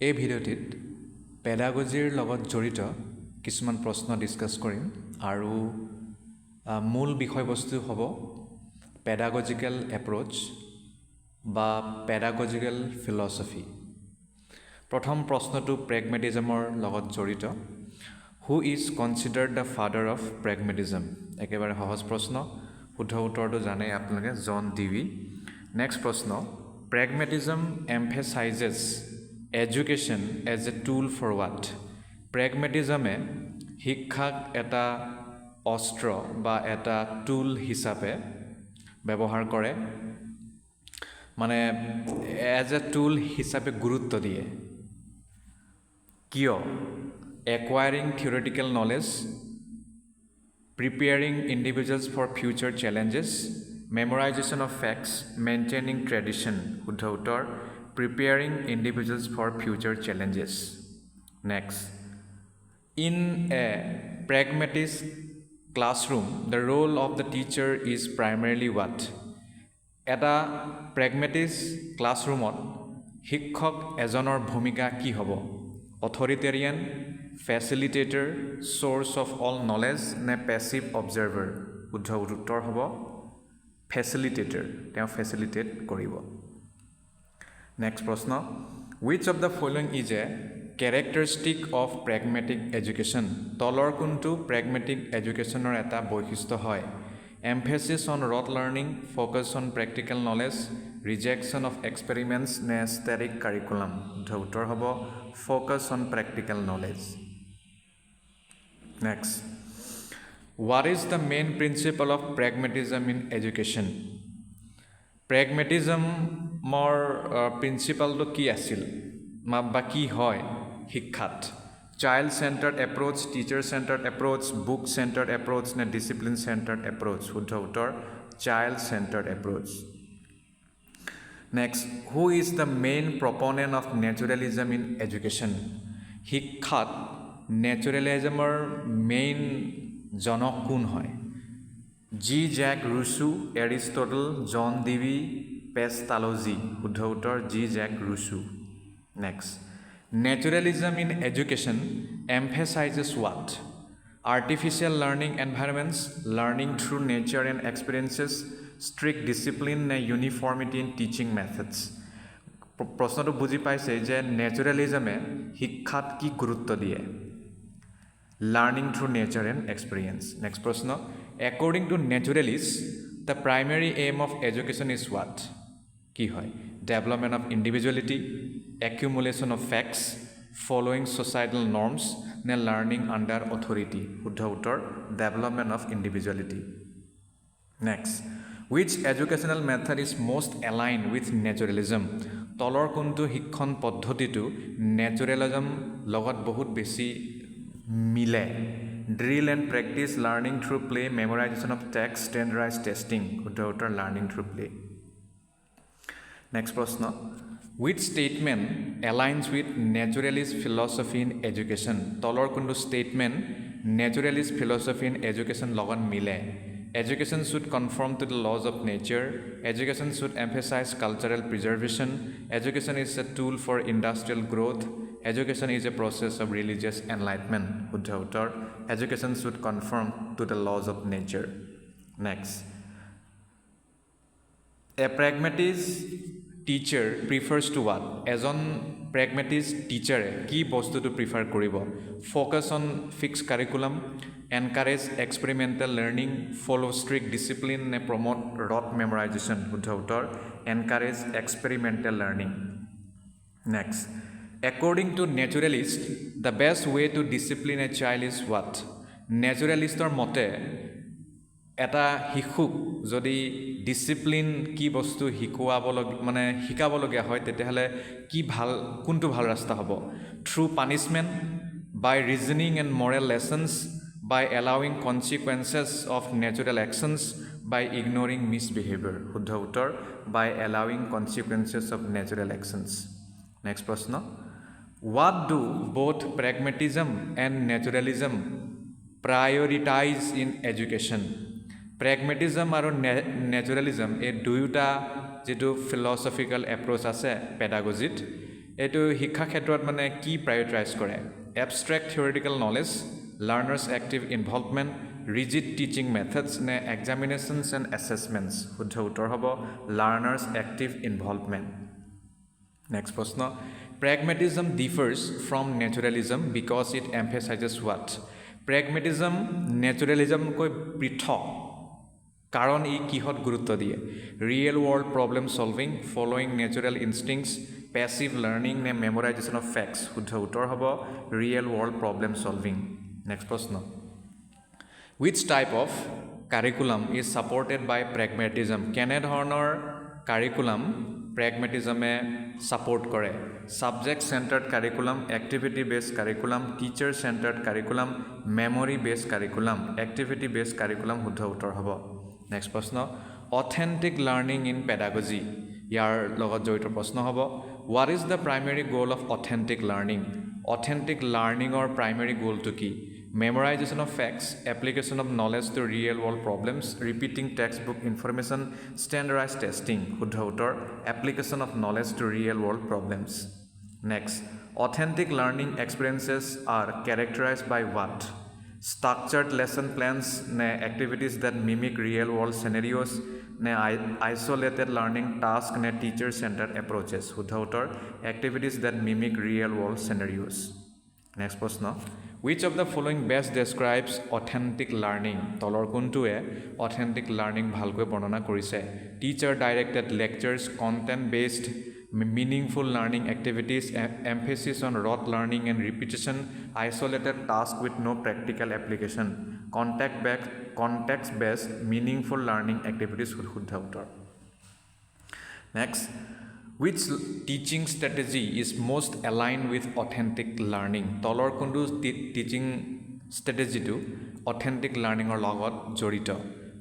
এই ভিডিঅ'টিত পেডাগজিৰ লগত জড়িত কিছুমান প্ৰশ্ন ডিছকাছ কৰিম আৰু মূল বিষয়বস্তু হ'ব পেডাগজিকেল এপ্ৰ'চ বা পেডাগজিকেল ফিলচফি। প্ৰথম প্ৰশ্নটো প্ৰেগমেটিজমৰ লগত জড়িত। Who is considered the father of pragmatism? একেবাৰে সহজ প্ৰশ্ন, শুদ্ধ উত্তৰটো জানে আপোনালোকে, জন ডিভি। নেক্সট প্ৰশ্ন, pragmatism emphasises education as a tool for what? প্ৰেগমেটিজমে শিক্ষাক এটা অস্ত্ৰ বা এটা টুল হিচাপে ব্যৱহাৰ কৰে, মানে এজ এ টুল হিচাপে গুৰুত্ব দিয়ে। কিয়? Acquiring theoretical knowledge, preparing individuals for future challenges, memorisation of facts, maintaining tradition. শুদ্ধ উত্তৰ, preparing individuals for future challenges. Next, in a pragmatist classroom the role of the teacher is primarily what? এটা pragmatist ক্লাছৰুমত শিক্ষক এজনৰ ভূমিকা কি হ'ব? Authoritarian, facilitator, source of all knowledge নে পেছিভ অবজাৰ্ভাৰ? শুদ্ধ উত্তৰ হ'ব ফেচিলিটেটৰ, তেওঁ ফেচিলিটেট কৰিব। নেক্সট প্ৰশ্ন, which of the following is a characteristic of pragmatic education? তলৰ কোনটো প্ৰেগমেটিক এডুকেশ্যনৰ এটা বৈশিষ্ট্য হয়? Emphasis on rote learning, focus on practical knowledge, rejection of experiments নে ষ্টেটিক কাৰিকুলাম? শুদ্ধ উত্তৰ হ'ব focus on practical knowledge. Next, what is the main principle of pragmatism in education? প্ৰেগমেটিজমৰ প্ৰিন্সিপালটো কি আছিল বা কি হয় শিক্ষাত? Child centred approach, teacher centred approach, book centred approach নে ডিচিপ্লিন চেণ্টাৰ্ড এপ্ৰ'চ? শুদ্ধ উত্তৰ child centred approach. Next, who is the main proponent of naturalism in education? শিক্ষাত নেচাৰেলিজমৰ মেইন জনক কোন হয়? Jean Jacques Rousseau, Aristotle, John Dewey, Pestalozzi? শুদ্ধ উত্তৰ Jean Jacques Rousseau. Next, naturalism in education emphasises what? Artificial learning environments, learning through nature and experiences, strict discipline নে uniformity in teaching methods? প্ৰশ্নটো বুজি পাইছে যে নেচাৰেলিজমে শিক্ষাত কি গুৰুত্ব দিয়ে? Learning through nature and experience. Next প্ৰশ্ন, according to naturalist the primary aim of education is what? কি হয়? Development of individuality, accumulation of facts, following societal norms নে লাৰ্ণিং আণ্ডাৰ অথৰিটি? শুদ্ধ উত্তৰ development of individuality. Next, which educational method is most align with naturalism? তলৰ কোনটো শিক্ষণ পদ্ধতিটো naturalism লগত বহুত বেছি মিলে? Drill and practice, learning through play, memorisation of text, standardise testing? শুদ্ধ উত্তৰ লাৰ্ণিং থ্ৰু প্লে। নেক্সট প্ৰশ্ন, with statement aligns with naturalist philosophy in education? তলৰ কোনটো statement naturalist philosophy in education লগত মিলে? Education should conform to the laws of nature. Education should emphasize cultural preservation. Education is a tool for industrial growth. Education is a process of religious enlightenment. শুদ্ধ উত্তৰ education should conform to the laws of nature. Next, a pragmatist teacher prefers to what? এজন প্ৰেগমেটিষ্ট টিচাৰে কি বস্তুটো prefer কৰিব? Focus on fix curriculum, encourage experimental learning, follow' strict discipline নে promote rote memorisation? শুদ্ধ উত্তৰ encourage experimental learning. Next, according to naturalist the best way to discipline a child is what? নেচাৰেলিষ্টৰ মতে এটা শিশুক যদি ডিচিপ্লিন কি বস্তু শিকাবলগীয়া হয় তেতিয়াহ'লে কোনটো ভাল ৰাস্তা হ'ব? Through punishment, by reasoning and moral lessons, by allowing consequences of natural actions, by ignoring misbehaviour? শুদ্ধ উত্তৰ by allowing consequences of natural actions. Next প্ৰশ্ন, what do both pragmatism and naturalism prioritise in education? Pragmatism আৰু naturalism এই দুয়োটা যিটো philosophical approach আছে পেডাগজিত, এইটো শিক্ষা ক্ষেত্ৰত মানে কি প্ৰায়োৰিটাইজ কৰে abstract theoretical knowledge learners active involvement rigid teaching methods নে এক্সামিনেশ্যনছ এণ্ড এছেছমেণ্টছ শুদ্ধ উত্তৰ হ'ব লাৰ্নাৰ্ছ এক্টিভ ইনভলভমেণ্ট নেক্সট প্ৰশ্ন Pragmatism differs from naturalism because it emphasizes what? Pragmatism naturalism কৈ পৃথক কাৰণ ই কিহত গুৰুত্ব দিয়ে real world problem solving following natural instincts passive learning নে মেমৰাইজেশ্যন অফ ফেক্টছ শুদ্ধ উত্তৰ হ'ব real world problem solving next প্ৰশ্ন Which type of curriculum is supported by pragmatism? কেনে ধৰণৰ কাৰিকুলাম প্ৰেগমেটিজমে ছাপোৰ্ট কৰে subject centred curriculum activity based curriculum teacher centred curriculum memory based curriculum activity based curriculum শুদ্ধ উত্তৰ হ'ব নেক্সট প্ৰশ্ন authentic learning in pedagogy ইয়াৰ লগত জড়িত প্ৰশ্ন হ'ব হোৱাট ইজ দ্য প্ৰাইমেৰী গ'ল অফ অথেণ্টিক লাৰ্ণিঙৰ প্ৰাইমেৰী গ'লটো কি memorization of facts, application of knowledge to real world problems, repeating textbook information, standardized testing, শুদ্ধ উত্তৰ application of knowledge to real world problems. Next, authentic learning experiences are characterized by what? Structured lesson plans, ne activities that mimic real world scenarios, ne isolated learning task, ne teacher centered approaches, শুদ্ধ উত্তৰ activities that mimic real world scenarios. Next প্ৰশ্ন Which of the following best describes authentic learning? তলৰ কোনটোৱে authentic learning ভালকৈ বৰ্ণনা কৰিছে Teacher directed lectures, content based meaningful learning activities, emphasis on rote learning and repetition, isolated task with no practical application, context based meaningful learning activities শুদ্ধ উত্তৰ Next Which teaching strategy is most aligned with authentic learning? তলৰ কোনটো teaching ষ্ট্ৰেটেজিটো authentic learning ৰ লগত জড়িত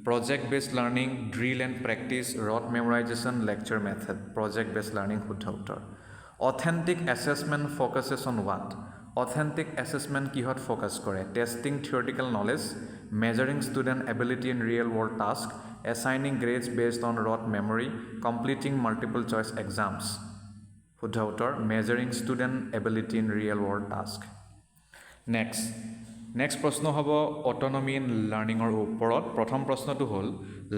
project based learning, drill and practice, rote memorization, lecture method, project based learning শুদ্ধ উত্তৰ authentic assessment focuses on what? Authentic assessment কিহত focus কৰে testing theoretical knowledge, measuring student ability in real world task, assigning grades based on rote memory, completing multiple choice exams. শুদ্ধ উত্তৰ measuring student ability in real world task. Next প্ৰশ্ন হ'ব autonomy in learning ৰ ওপৰত প্ৰথম প্ৰশ্নটো হ'ল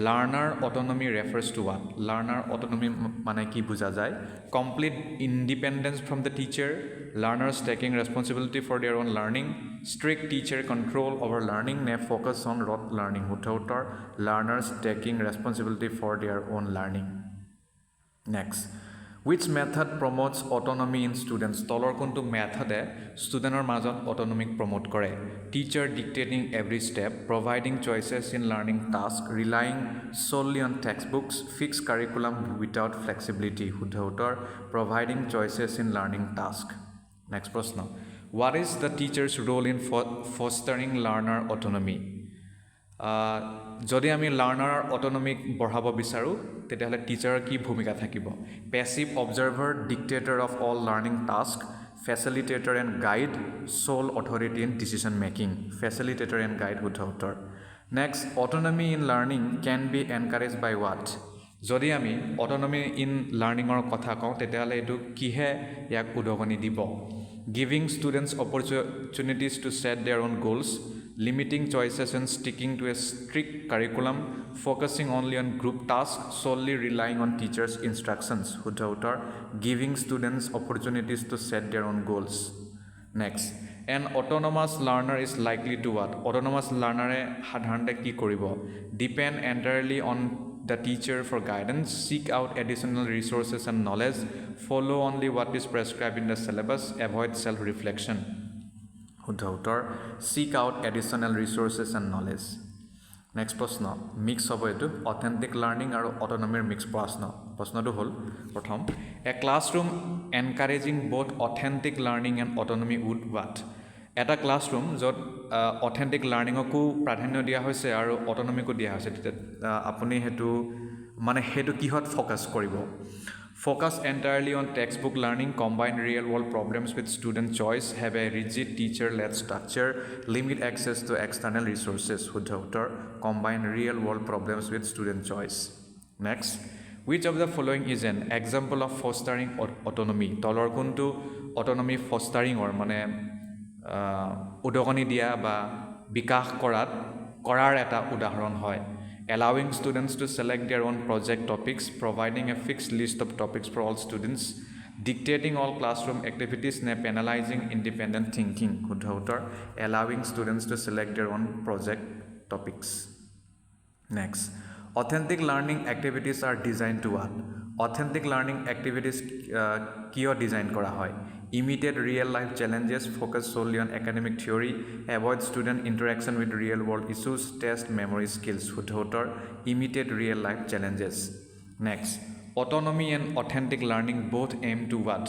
learner autonomy refers to what? Learner autonomy মানে কি বুজা যায় complete independence from the teacher, learners taking responsibility for their own learning, strict teacher control over learning, নে focus on rote learning শুদ্ধ উত্তৰ learners taking responsibility for their own learning. Next Which method promotes autonomy in students? তলৰ কোনটো মেথডে ষ্টুডেণ্টৰ মাজত অট'নমিক promote কৰে Teacher dictating every step, providing choices in learning task, relying solely on textbooks, fixed curriculum without flexibility শুদ্ধ উত্তৰ providing choices in learning task. Next প্ৰশ্ন What is the teacher's role in fostering learner autonomy? যদি আমি লাৰ্নাৰৰ অট'নমিক বঢ়াব বিচাৰোঁ তেতিয়াহ'লে টিচাৰৰ কি ভূমিকা থাকিব passive observer dictator of all learning task facilitator and guide sole authority in decision making facilitator and guide শুদ্ধ উত্তৰ next autonomy in learning can be encourage by what যদি আমি অট'নমি ইন লাৰ্নিঙৰ কথা কওঁ তেতিয়াহ'লে এইটো কিহে ইয়াক উদগনি দিব giving students opportunities to set their own goals, limiting choices and sticking to a strict curriculum, focusing only on group tasks, solely relying on teachers' instructions. শুদ্ধ উত্তৰ giving students opportunities to set their own goals. Next, an autonomous learner is likely to what? Autonomous learner সাধাৰণতে কি কৰিব? Depend entirely on the teacher for guidance, seek out additional resources and knowledge, follow only what is prescribed in the syllabus, avoid self-reflection. শুদ্ধ উত্তৰ seek out additional resources and knowledge. Next প্ৰশ্ন mix হ'ব এইটো authentic learning আৰু autonomy mix প্ৰশ্নটো হ'ল প্ৰথম a classroom encouraging both authentic learning and autonomy would what? এটা ক্লাছৰুম য'ত অথেণ্টিক লাৰ্ণিঙকো প্ৰাধান্য দিয়া হৈছে আৰু অট'নমিকো দিয়া হৈছে তেতিয়া আপুনি সেইটো কিহত ফ'কাছ কৰিব focus entirely on text book learning combine real world problems with student choice have a rigid teacher led structure limit access to external resources শুদ্ধ উত্তৰ combine real world problems with student choice next Which of the following is an example of fostering autonomy? তলৰ কোনটো autonomy fostering or মানে উদগনি দিয়া বা বিকাশ কৰাৰ এটা উদাহৰণ হয় allowing students to select their own project topics providing a fixed list of topics for all students dictating all classroom activities নে penalizing independent thinking শুদ্ধ উত্তৰ allowing students to select their own project topics next authentic learning activities are designed to what authentic learning activities কিয় design কৰা হয় imitate real life challenges focus solely on academic theory avoid student interaction with real world issues test memory skills শুদ্ধ উত্তৰ imitate real life challenges next autonomy and authentic learning both aim to what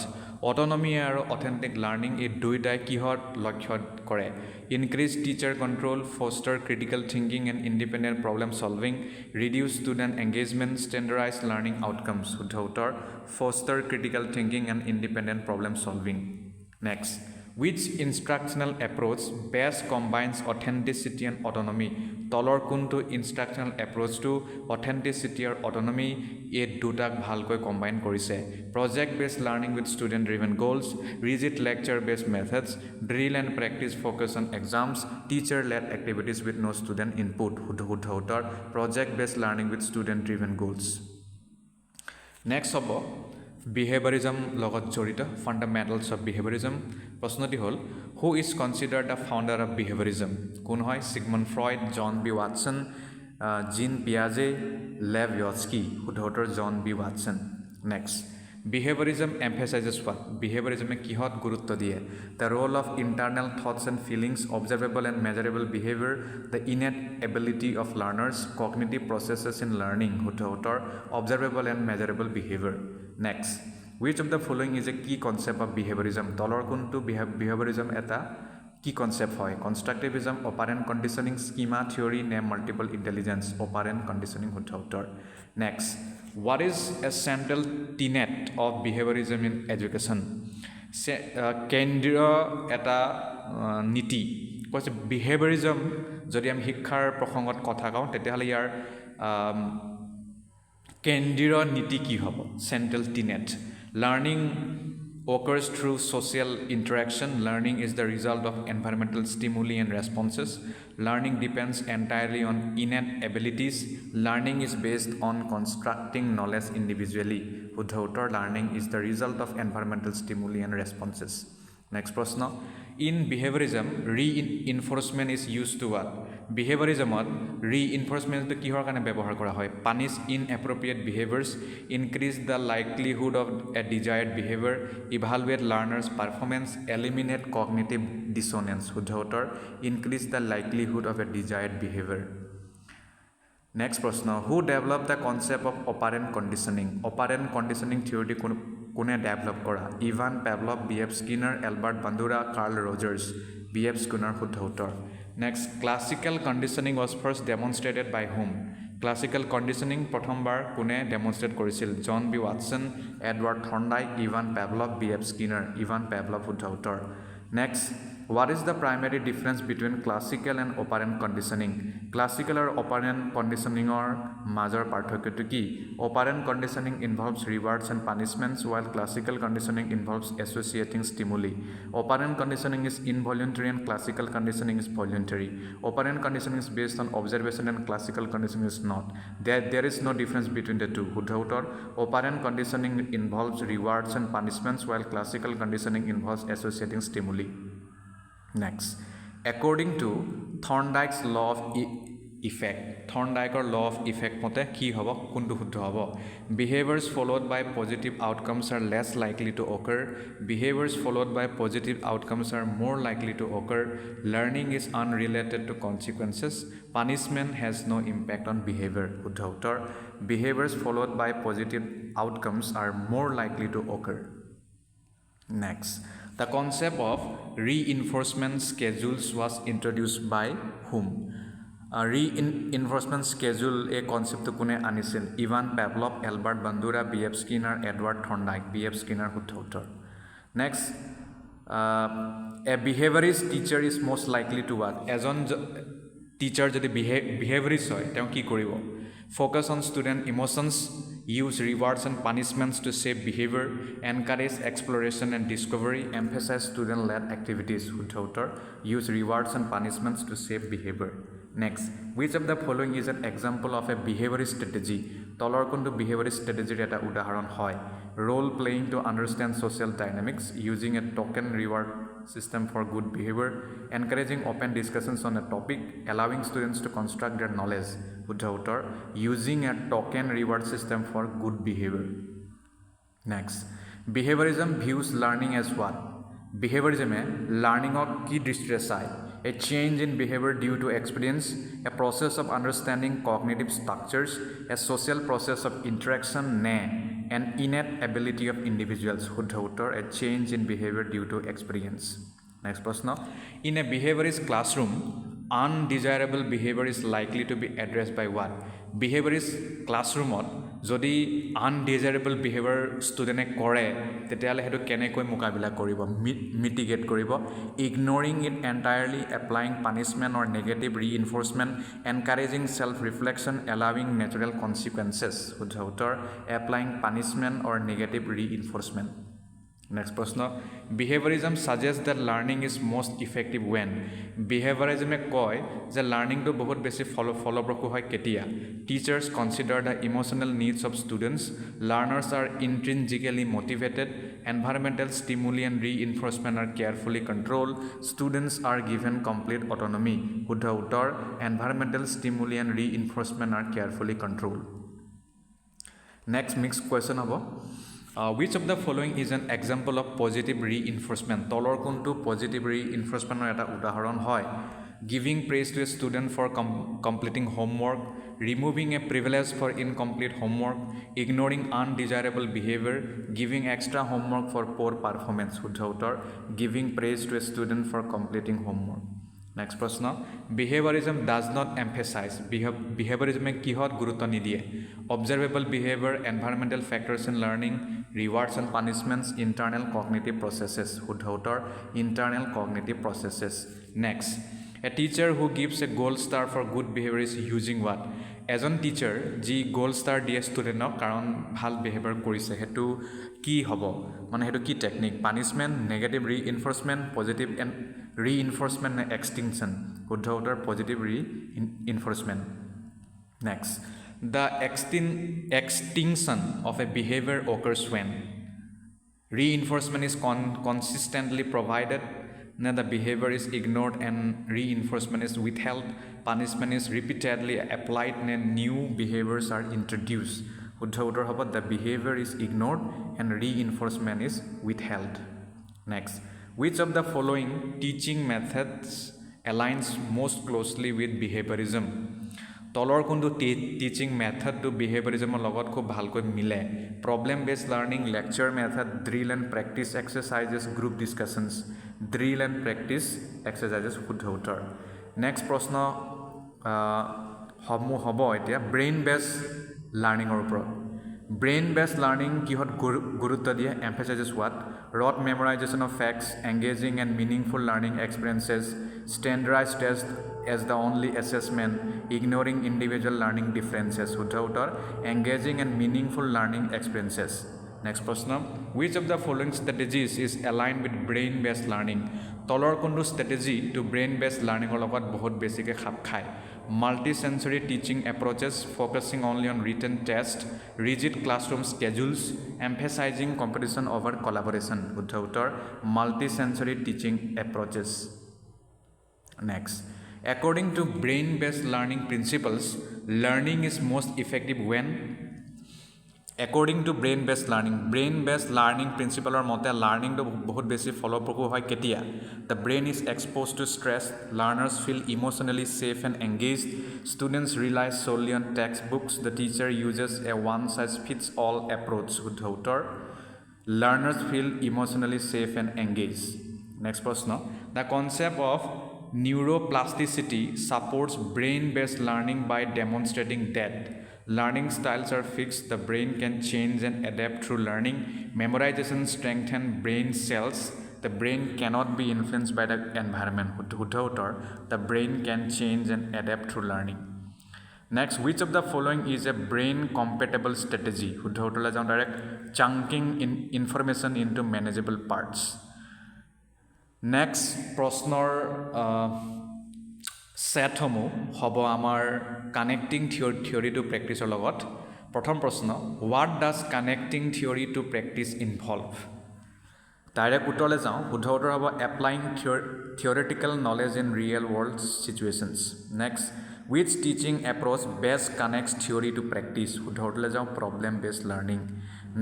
autonomy আৰু authentic learning এই দুইটাই কিহত লক্ষ্য কৰে increase teacher control foster critical thinking and independent problem solving reduce student engagement standardize learning outcomes শুদ্ধ উত্তৰ foster critical thinking and independent problem solving next which instructional approach best combines authenticity and autonomy তলৰ কোনটো instructional approach to authenticity or autonomy এই দুটাক ভালকৈ combine কৰিছে project based learning with student driven goals rigid lecture based methods drill and practice focus on exams teacher led activities with no student input শুদ্ধ উত্তৰ project based learning with student driven goals next হ'ব Behaviorism লগত জড়িত fundamentals of behaviorism প্ৰশ্নটি হ'ল who is considered the founder of behaviorism কোন হয় Sigmund Freud John B Watson Jean Piaget Lev Vygotsky শুদ্ধ উত্তৰ John B Watson next Behaviorism emphasizes what behaviorism কিহত গুৰুত্ব দিয়ে the role of internal thoughts and feelings observable and measurable behavior the innate ability of learners cognitive processes in learning শুদ্ধ উত্তৰ observable and measurable behavior next which of the following is a key concept of behaviorism তলৰ কোনটো behaviorism এটা কি concept হয় constructivism operant conditioning schema theory নে multiple intelligence operant conditioning শুদ্ধ উত্তৰ next what is a central tenet of behaviorism in education কেন্দ্ৰীয় এটা নীতি কৈছে behaviorism যদি আমি শিক্ষাৰ প্ৰসংগত কথা কওঁ তেতিয়াহ'লে ইয়াৰ কেন্দ্ৰীয় নীতি কি হ'ব central tenet learning occurs through social interaction learning is the result of environmental stimuli and responses learning depends entirely on innate abilities learning is based on constructing knowledge individually শুদ্ধ উত্তৰ learning is the result of environmental stimuli and responses next প্ৰশ্ন in behaviorism reinforcement is used to what behaviorism reinforcement to কিহৰ কাৰণে ব্যৱহাৰ কৰা হয় punish inappropriate behaviors increase the likelihood of a desired behavior evaluate learners performance eliminate cognitive dissonance শুদ্ধ উত্তৰ increase the likelihood of a desired behavior next প্ৰশ্ন who developed the concept of operant conditioning theory কোনে develop কৰা Ivan Pavlov B.F. Skinner Albert Bandura Carl Rogers B.F. Skinner শুদ্ধ উত্তৰ next classical conditioning was first demonstrated by whom classical conditioning প্ৰথমবাৰ কোনে demonstrate কৰিছিল John B Watson Edward Thorndike Ivan Pavlov B.F. Skinner Ivan Pavlov শুদ্ধ উত্তৰ next what is the primary difference between classical and operant conditioning classical or operant conditioning or major পাৰ্থক্যটো কি operant conditioning involves rewards and punishments while classical conditioning involves associating stimuli operant conditioning is involuntary and classical conditioning is voluntary operant conditioning is based on observation and classical conditioning is not there is no difference between the two শুদ্ধ উত্তৰ operant conditioning involves rewards and punishments while classical conditioning involves associating stimuli next according to Thorndike's law of effect Thorndike's law of effect মতে কি হ'ব কোনটো শুদ্ধ হ'ব behaviors followed by positive outcomes are less likely to occur behaviors followed by positive outcomes are more likely to occur learning is unrelated to consequences punishment has no impact on behavior শুদ্ধ উত্তৰ behaviors followed by positive outcomes are more likely to occur next the concept of reinforcement schedules was introduced by whom reinforcement schedule a concept to kune anisil Ivan Pavlov Albert Bandura B.F. Skinner Edward Thorndike B.F. Skinner hutter next a behaviorist teacher is most likely to what as on teacher jodi behaviorist hoy teu ki koribo focus on student emotions use rewards and punishments to shape behavior, encourage exploration and discovery, emphasize student-led activities. শুদ্ধ উত্তৰ use rewards and punishments to shape behavior. Next, which of the following is an example of a behaviorist strategy? তলৰ কোনটো behaviorist strategy এটা উদাহৰণ হয়? Role playing to understand social dynamics, using a token reward system for good behavior, encouraging open discussions on a topic, allowing students to construct their knowledge. শুদ্ধ উত্তৰ using a token reward system for good behavior. Next, behaviorism views learning as what? Behaviorism learning of কি দৃষ্টিৰে চায়? A change in behavior due to experience, a process of understanding cognitive structures, a social process of interaction, an innate ability of individuals. শুদ্ধ উত্তৰ a change in behavior due to experience. Next প্রশ্ন, in a behaviorist classroom, undesirable behavior is likely to be addressed by what? Behaviorist classroomত যদি undesirable behavior student কৰে তেতিয়াহ'লে সেইটো কেনেকৈ মোকাবিলা কৰিব, mitigate কৰিব? Ignoring it entirely, applying punishment or negative reinforcement, encouraging self-reflection, allowing natural consequences. শুদ্ধ উত্তৰ applying punishment or negative reinforcement. Next প্রশ্ন, behaviorism suggests that learning is most effective when? Behaviorism কয় যে লাৰ্ণিংটো বহুত বেছি ফলপ্ৰসূ হয় কেতিয়া? Teachers consider the emotional needs of students, learners are intrinsically motivated, environmental stimuli and reinforcement are carefully controlled, students are given complete autonomy. শুদ্ধ উত্তৰ environmental stimuli and reinforcement are carefully controlled. Next mixed question হ'ব, which of the following is an example of positive reinforcement? তলৰ কোনটো positive reinforcement এটা উদাহৰণ হয়? Giving praise to a student for completing homework, removing a privilege for incomplete homework, ignoring undesirable behavior, giving extra homework for poor performance. শুদ্ধ উত্তৰ giving praise to a student for completing homework. Next প্ৰশ্ন, behaviorism does not emphasize. Behaviorism কিহত গুৰুত্ব নিদিয়ে? Observable behavior, environmental factors in learning, rewards and punishments, internal cognitive processes. শুদ্ধ উত্তৰ internal cognitive processes. Next, a teacher who gives a gold star for good behavior is using what? এজন teacher যি gold star দিয়ে ষ্টুডেণ্টক কাৰণ ভাল behaviour কৰিছে, সেইটো কি হ'ব, মানে সেইটো কি technique? Punishment, negative reinforcement, positive reinforcement নে এক্সটিংশ্যন? শুদ্ধ উত্তৰ positive reinforcement. Next, the extinction of a behaviour occurs when? Reinforcement is consistently provided, then the behavior is ignored and reinforcement is withheld, punishment is repeatedly applied, and new behaviors are introduced. শুদ্ধ উত্তৰ হ'ব the behavior is ignored and reinforcement is withheld. Next, which of the following teaching methods aligns most closely with behaviorism? তলৰ কোনটো teaching মেথডটো বিহেভিয়ৰিজমৰ লগত খুব ভালকৈ মিলে? Problem based learning, lecture method, drill and practice exercises, group discussions. Drill and practice exercises শুদ্ধ উত্তৰ. Next প্ৰশ্ন সমূহ হ'ব এতিয়া ব্ৰেইন বেছড লাৰ্ণিঙৰ ওপৰত. ব্ৰেইন বেছড লাৰ্ণিং কিহত গুৰুত্ব দিয়ে? Emphasises what? Rote memorisation of facts, engaging and meaningful learning experiences, standardised test as the only assessment, ignoring individual learning differences. শুদ্ধ উত্তৰ engaging and meaningful learning experiences. Next প্ৰশ্ন, which of the following strategies is aligned with brain based learning? তলৰ কোনটো strategy to brain based learning ৰ লগত বহুত বেছিকৈ খাপ খায়? Multi-sensory teaching approaches, focusing only on written test, rigid classroom schedules, emphasizing competition over collaboration. শুদ্ধ উত্তৰ multi-sensory teaching approaches. Next, according to brain-based learning principles, learning is most effective when? According to brain-based learning principle মতে লাৰ্ণিংটো বহুত বেছি ফলপ্ৰসূ হয় কেতিয়া? The brain is exposed to stress, learners feel emotionally safe and engaged, students rely solely on textbooks, the teacher uses a one-size-fits-all approach. শুদ্ধ উত্তৰ learners feel emotionally safe and engaged. Next প্ৰশ্ন, the concept of neuroplasticity supports brain-based learning by demonstrating that learning styles are fixed, the brain can change and adapt through learning, memorization strengthens brain cells, the brain cannot be influenced by the environment. শুদ্ধ উত্তৰ the brain can change and adapt through learning. Next, which of the following is a brain compatible strategy? শুদ্ধ উত্তৰলৈ যাওঁ direct chunking information into manageable parts. Next প্ৰশ্নৰ সেটসমূহ হ'ব আমাৰ connecting theory two প্ৰেক্টিছৰ লগত. প্ৰথম প্ৰশ্ন, what does connecting theory to practice involve? Direct উত্তৰলৈ যাওঁ. শুদ্ধ উত্তৰ হ'ব applying theoretical knowledge in real world situations. Next, which teaching approach best connects theory to practice? শুদ্ধ উত্তৰলৈ যাওঁ problem based learning.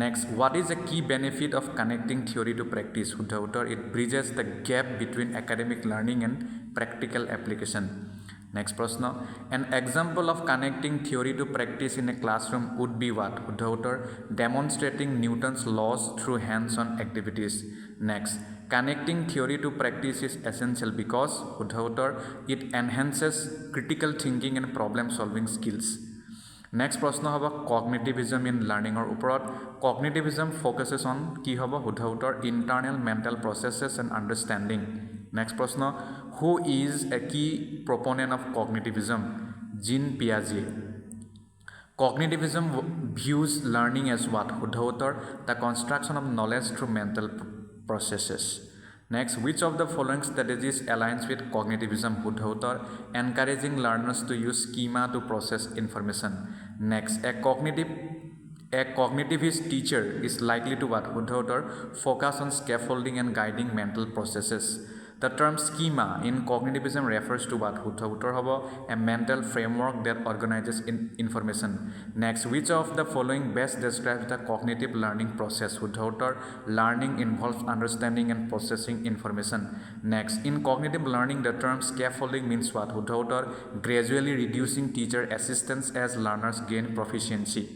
Next, what is the key benefit of connecting theory to practice? শুদ্ধ উত্তৰ it bridges the gap between academic learning and practical application. Next প্ৰশ্ন, an example of connecting theory to practice in a classroom would be what? শুদ্ধ উত্তৰ demonstrating Newton's laws through hands-on activities. Next, connecting theory to practice is essential because শুদ্ধ উত্তৰ it enhances critical thinking and problem solving skills. Next প্ৰশ্ন হ'ব Cognitivism in learning ৰ ওপৰত. Cognitivism focuses on কি হ'ব? শুদ্ধ উত্তৰ internal mental processes and understanding. Next প্ৰশ্ন, who is a key proponent of Cognitivism? Jean Piaget. Cognitivism views learning as what? শুদ্ধ উত্তৰ the construction of knowledge through mental processes. Next, which of the following strategies aligns with Cognitivism? শুদ্ধ উত্তৰ encouraging learners to use schema to process information. Next, a cognitivist teacher is likely to what? শুদ্ধ উত্তৰ focus on scaffolding and guiding mental processes. The term schema in Cognitivism refers to what? শুদ্ধ উত্তৰ হ'ব a mental framework that organizes information. Next, which of the following best describes the cognitive learning process? শুদ্ধ উত্তৰ learning involves understanding and processing information. Next, in cognitive learning the term scaffolding means what? শুদ্ধ উত্তৰ gradually reducing teacher assistance as learners gain proficiency.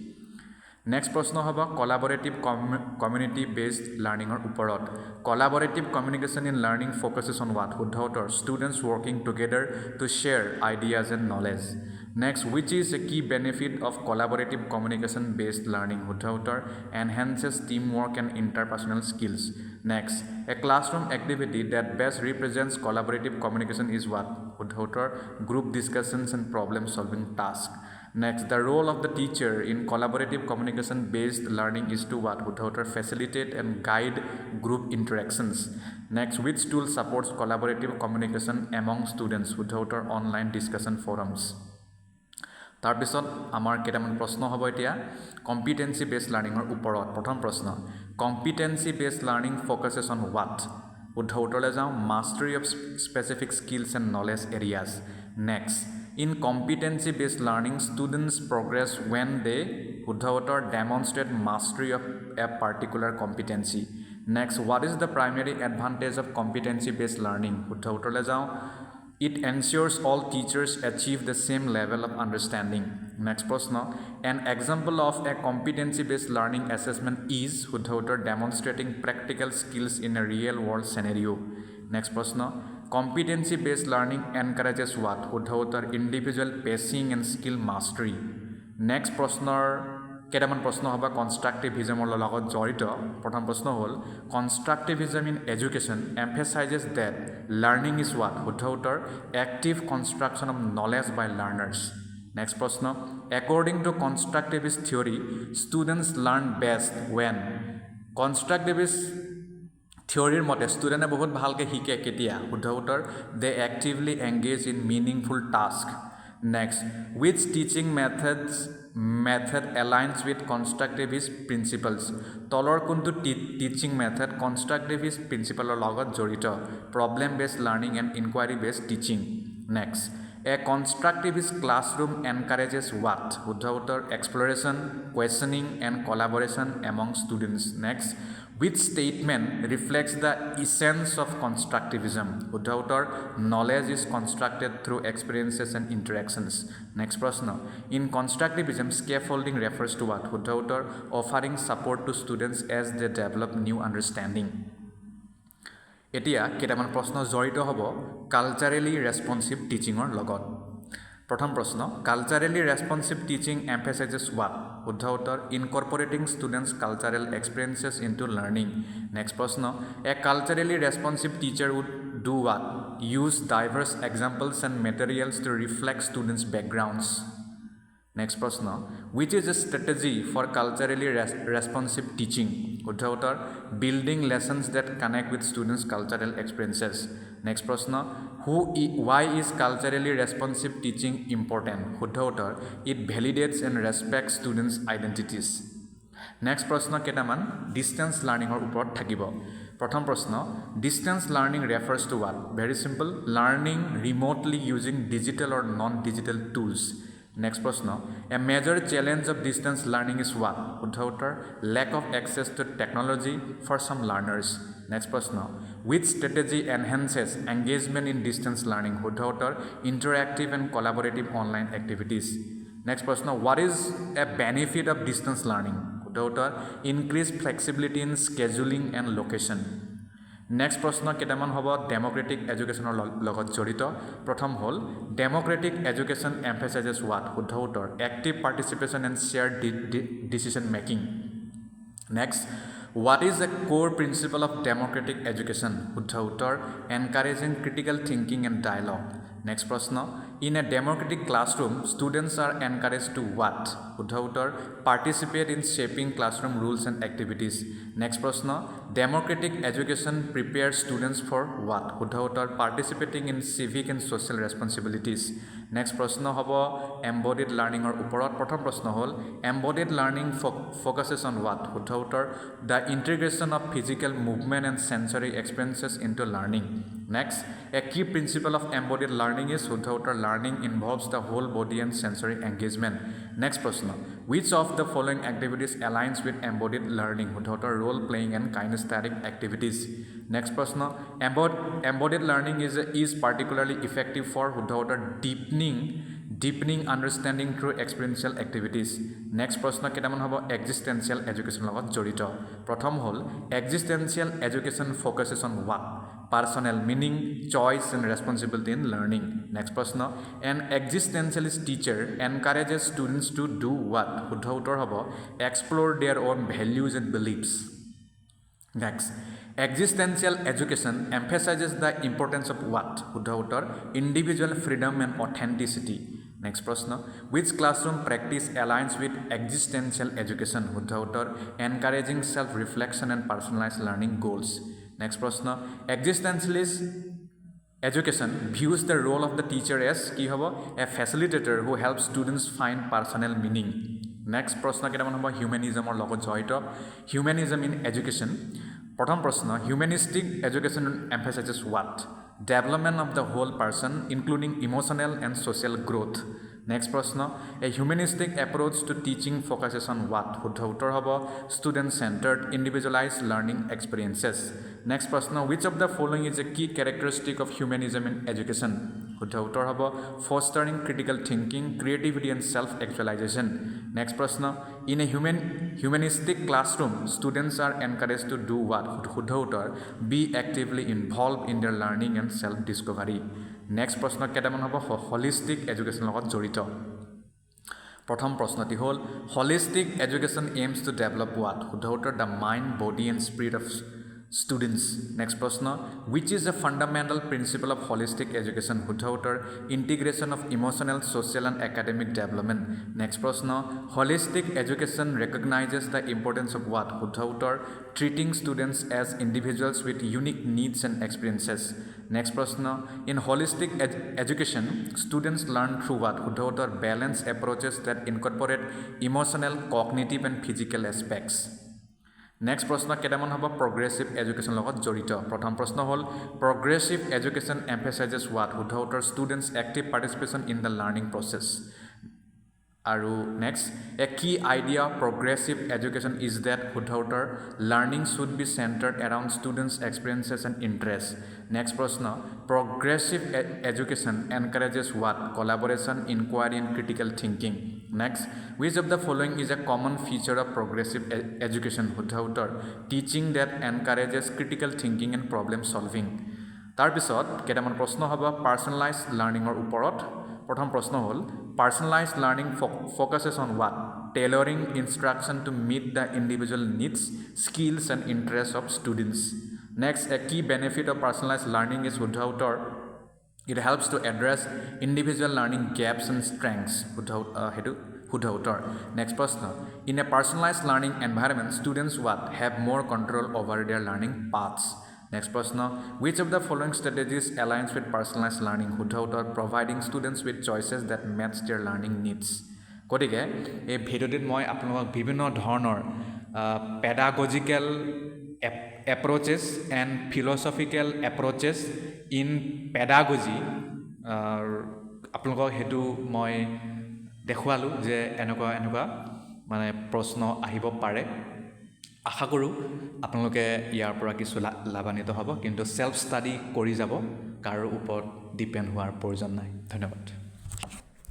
Next প্ৰশ্ন হ'ব collaborative community based learning ৰ ওপৰত. Collaborative communication in learning focuses on what? শুদ্ধ উত্তৰ students working together to share ideas and knowledge. Next, which is a key benefit of collaborative communication based learning? শুদ্ধ উত্তৰ enhances teamwork and interpersonal skills. Next, a classroom activity that best represents collaborative communication is what? শুদ্ধ উত্তৰ group discussions and problem solving tasks. Next, the role of the teacher in collaborative communication based learning is to what? শুদ্ধ উত্তৰ facilitate and guide group interactions. Next, which tool supports collaborative communication among students? শুদ্ধ উত্তৰ online discussion forums. তাৰপিছত আমাৰ কেইটামান প্ৰশ্ন হ'ব এতিয়া competency based learning ৰ ওপৰত. প্ৰথম প্ৰশ্ন, competency based learning focuses on what? শুদ্ধ উত্তৰলৈ যাওঁ mastery of specific skills and knowledge areas. Next, in competency based learning students progress when they শুদ্ধ উত্তৰ demonstrate mastery of a particular competency. Next, what is the primary advantage of competency based learning? শুদ্ধ উত্তৰলৈ যাওঁ it ensures all teachers achieve the same level of understanding. Next প্ৰশ্ন, an example of a competency based learning assessment is শুদ্ধ উত্তৰ demonstrating practical skills in a real world scenario. Next প্ৰশ্ন, competency based learning encourages what? শুদ্ধ উত্তৰ individual pacing and skill mastery. Next প্ৰশ্নৰ কেইটামান প্ৰশ্ন হ'ব কনষ্ট্ৰাক্টিভিজমৰ লগত জড়িত. প্ৰথম প্ৰশ্ন হ'ল constructivism in education emphasizes that learning is what? শুদ্ধ উত্তৰ active construction of knowledge by learners. Next প্ৰশ্ন, according to constructivist theory students learn best when? constructivist থিয়ৰীৰ মতে ষ্টুডেণ্টে বহুত ভালকৈ শিকে কেতিয়া? শুদ্ধ উত্তৰ they actively engage in meaningful task. Next, which teaching method aligns with constructivist principles? তলৰ কোনটো টিচিং মেথড কনষ্ট্ৰাক্টিভিষ্ট প্ৰিন্সিপালৰ লগত জড়িত? problem based learning and inquiry based teaching. Next, a constructivist classroom encourages what? শুদ্ধ উত্তৰ exploration, questioning and collaboration among students. Next, which statement reflects the essence of constructivism? শুদ্ধ উত্তৰ knowledge is constructed through experiences and interactions. Next প্ৰশ্ন, in constructivism scaffolding refers to what? শুদ্ধ উত্তৰ offering support to students as they develop new understanding. এতিয়া কেইটামান প্ৰশ্ন জড়িত হ'ব কালচাৰেলি ৰেছপন্সিভ টিচিঙৰ লগত. প্ৰথম প্ৰশ্ন, কালচাৰেলি ৰেছপন্সিভ টিচিং emphasizes what? শুদ্ধ উত্তৰ incorporating students' cultural experiences into learning. Next প্ৰশ্ন, a culturally responsive teacher would do what? Use diverse examples and materials to reflect students' backgrounds. Next prashna, which is a strategy for culturally responsive teaching? Shuddha uttar, building lessons that connect with students' cultural experiences. Next prashna, why is culturally responsive teaching important? Shuddha uttar, it validates and respects students' identities. Next prashna ketaman distance learning or upor thakibo. Pratham prashna, distance learning refers to what? Very simple, learning remotely using digital or non-digital tools. Next prashna, a major challenge of distance learning is what? Shuddha uttar, lack of access to technology for some learners. Next prashna, which strategy enhances engagement in distance learning? Shuddha uttar, interactive and collaborative online activities. Next prashna, what is a benefit of distance learning? Shuddha uttar, increased flexibility in scheduling and location. Next prashna ketaman hobo democratic education logot jorito. Pratham hol, democratic education emphasizes what? Shuddha uttar, active participation and shared decision making. Next, what is the core principle of democratic education? Shuddha uttar, encouraging critical thinking and dialogue. Next prashna, in a democratic classroom, students are encouraged to what? Shuddha uttar, participate in shaping classroom rules and activities. Next prashna, democratic education prepares students for what? Shuddha uttar, participating in civic and social responsibilities. Next prashna hobo embodied learning or uporot. Pratham prashna hol, embodied learning focuses on what? Shuddha uttar, the integration of physical movement and sensory experiences into learning. Next, a key principle of embodied learning is Shuddha uttar, learning involves the whole body and sensory engagement. Next prashna, which of the following activities aligns with embodied learning? Shuddha uttar, role playing and kinesthetic activities. Next prashna, embodied learning is particularly effective for Shuddha uttar, deepening understanding through experiential activities. Next prashna ketaman hobo existential education logot jorito. Pratham hol, existential education focuses on what? Personal meaning, choice and responsibility in learning. Next prashna, an existentialist teacher encourages students to do what? Shuddha uttar hobo, explore their own values and beliefs. Next, existential education emphasizes the importance of what? Shuddha uttar, individual freedom and authenticity. Next prashna, which classroom practice aligns with existential education? Shuddha uttar, encouraging self-reflection and personalized learning goals. Next prashna, existentialist education views the role of the teacher as ki hobo, a facilitator who helps students find personal meaning. Next prashna ketaman hobo humanism or logot joito. Humanism in education. Pratham prashna, humanistic education emphasizes what? Development of the whole person, including emotional and social growth. Next prashna, a humanistic approach to teaching focuses on what? Shuddha uttar hobo, student-centered, individualized learning experiences. Next prashna, which of the following is a key characteristic of humanism in education? Shuddha uttar hobo, fostering critical thinking, creativity and self-actualization. Next prashna, in a humanistic classroom, students are encouraged to do what? Shuddha uttar, be actively involved in their learning and self-discovery. Next prashna ketaman hobo holistic education logot jorito. Pratham prashnati hol, holistic education aims to develop what? Shuddha uttar, the mind, body and spirit of students. Next prashna, which is a fundamental principle of holistic education? Shuddha uttar, integration of emotional, social and academic development. Next prashna, holistic education recognizes the importance of what? Shuddha uttar, treating students as individuals with unique needs and experiences. Next prashna, in holistic education, students learn through what? Shuddha uttar, balanced approaches that incorporate emotional, cognitive and physical aspects. Next prashna ketaman hobo progressive education logot jorito. Pratham prashna hol, progressive education emphasizes what? Shuddha uttar, students active participation in the learning process. Aru next, a key idea of progressive education is that Shuddha uttar, learning should be centered around students' experiences and interests. Next prashna, progressive education encourages what? Collaboration, inquiry and critical thinking. Next, which of the following is a common feature of progressive education? Shuddha uttar, teaching that encourages critical thinking and problem solving. Tar pisot ketaman prashna hobo personalized learning or uporot. Pratham prashna hol, personalized learning focuses on what? Tailoring instruction to meet the individual needs, skills and interests of students. Next, a key benefit of personalized learning is Shuddha uttar, it helps to address individual learning gaps and strengths. Hetu শুদ্ধ উত্তৰ next প্ৰশ্ন in a personalised learning environment students what have more control over their learning paths next প্ৰশ্ন which of the following strategies aligns with personalised learning শুদ্ধ উত্তৰ providing students with choices that meets their learning needs গতিকে এই ভিডিঅ'টোত মই আপোনালোকক বিভিন্ন ধৰণৰ pedagogical approaches and philosophical approaches in pedagogy আপোনালোকক সেইটো মই দেখুৱালোঁ যে এনেকুৱা মানে প্ৰশ্ন আহিব পাৰে আশা কৰোঁ আপোনালোকে ইয়াৰ পৰা কিছু লাভান্বিত হ'ব কিন্তু চেল্ফ ষ্টাডি কৰি যাব কাৰো ওপৰত ডিপেণ্ড হোৱাৰ প্ৰয়োজন নাই ধন্যবাদ